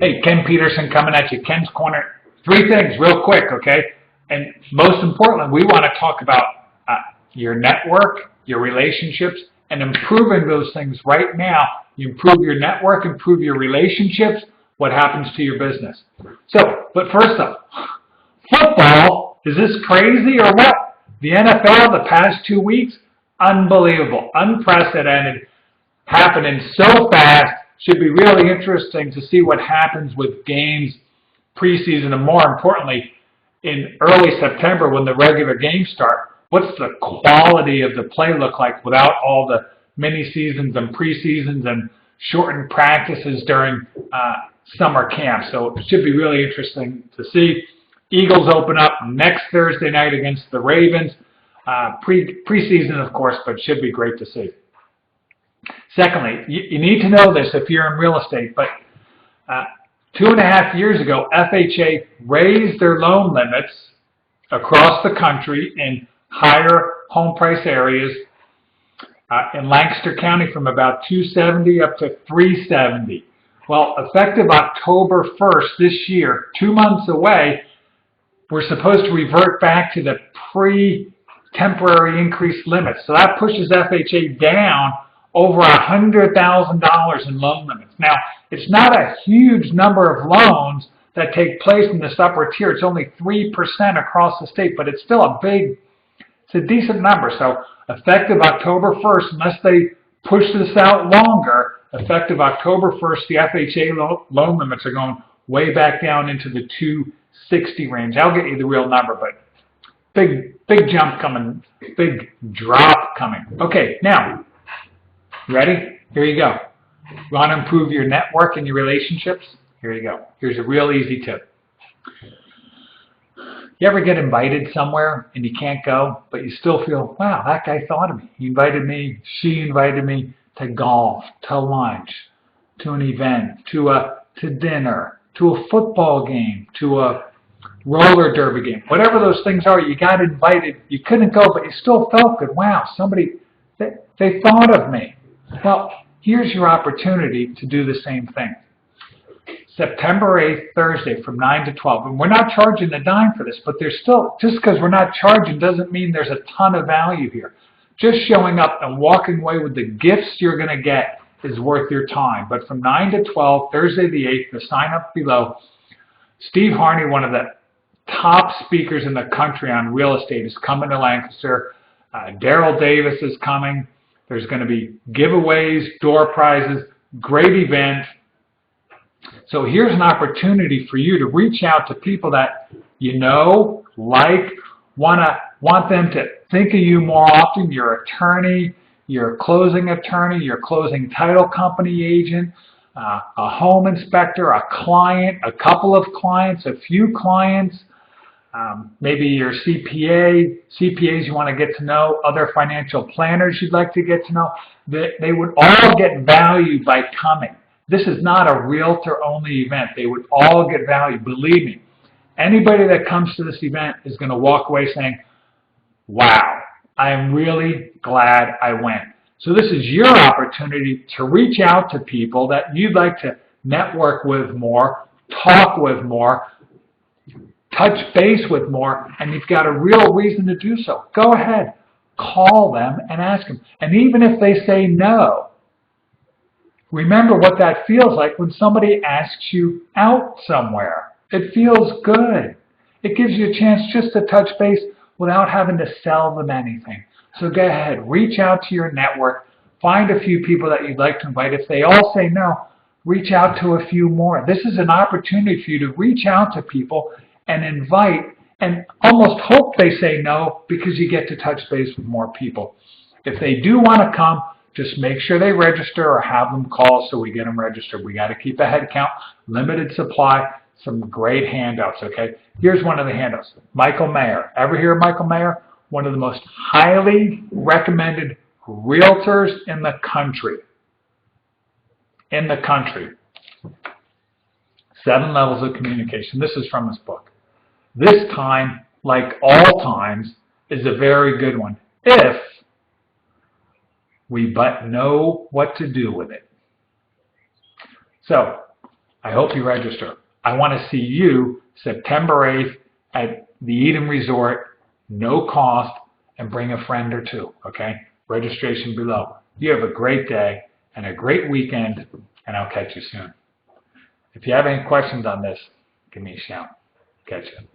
Hey, Ken Pederson coming at you. Ken's Corner. 3 things real quick, okay? And most importantly, we want to talk about your network, your relationships, and improving those things right now. You improve your network, improve your relationships, what happens to your business? So, but first up, football, is this crazy or what? The NFL, the past 2 weeks, unbelievable, unprecedented, happening so fast. Should be really interesting to see what happens with games preseason, and more importantly, in early September when the regular games start. What's the quality of the play look like without all the mini seasons and preseasons and shortened practices during summer camp? So it should be really interesting to see. Eagles open up next Thursday night against the Ravens. Preseason, of course, but should be great to see. Secondly, you need to know this if you're in real estate, but 2.5 years ago, FHA raised their loan limits across the country in higher home price areas in Lancaster County from about $270 up to $370. Well, effective October 1st this year, 2 months away, we're supposed to revert back to the pre-temporary increased limits. So that pushes FHA down over $100,000 in loan limits. Now, it's not a huge number of loans that take place in this upper tier. It's only 3% across the state, but it's still it's a decent number. So effective October 1st, unless they push this out longer, effective October 1st, the FHA loan limits are going way back down into the 260 range. I'll get you the real number, but big jump coming, big drop coming. Okay, now, ready? Here you go. You want to improve your network and your relationships? Here you go. Here's a real easy tip. You ever get invited somewhere and you can't go, but you still feel, wow, that guy thought of me. He invited me, she invited me to golf, to lunch, to an event, to dinner, to a football game, to a roller derby game. Whatever those things are, you got invited, you couldn't go, but you still felt good. Wow, somebody, they thought of me. Well, here's your opportunity to do the same thing. September 8th, Thursday, from 9 to 12. And we're not charging a dime for this, but there's still, just because we're not charging doesn't mean there's a ton of value here. Just showing up and walking away with the gifts you're going to get is worth your time. But from 9 to 12, Thursday the 8th, the sign up below. Steve Harney, one of the top speakers in the country on real estate, is coming to Lancaster. Daryl Davis is coming. There's going to be giveaways, door prizes, great event. So here's an opportunity for you to reach out to people that you know, like, want them to think of you more often. Your attorney, your closing attorney, your closing title company agent, a home inspector, a client, a couple of clients, a few clients, maybe your CPAs you want to get to know, other financial planners you'd like to get to know. They would all get value by coming. This is not a realtor-only event. They would all get value. Believe me, anybody that comes to this event is going to walk away saying, wow, I'm really glad I went. So this is your opportunity to reach out to people that you'd like to network with more, talk with more, touch base with more, and you've got a real reason to do so. Go ahead, call them and ask them. And even if they say no, remember what that feels like when somebody asks you out somewhere. It feels good. It gives you a chance just to touch base without having to sell them anything. So go ahead, reach out to your network, find a few people that you'd like to invite. If they all say no, reach out to a few more. This is an opportunity for you to reach out to people and invite and almost hope they say no because you get to touch base with more people. If they do want to come, just make sure they register or have them call so we get them registered. We got to keep a head count, limited supply, some great handouts, okay? Here's one of the handouts. Michael Mayer. Ever hear of Michael Mayer? One of the most highly recommended realtors in the country. 7 levels of communication. This is from his book. This time, like all times, is a very good one if we but know what to do with it. So, I hope you register. I want to see you September 8th at the Eden Resort, no cost, and bring a friend or two, okay? Registration below. You have a great day and a great weekend, and I'll catch you soon. If you have any questions on this, give me a shout. Catch you.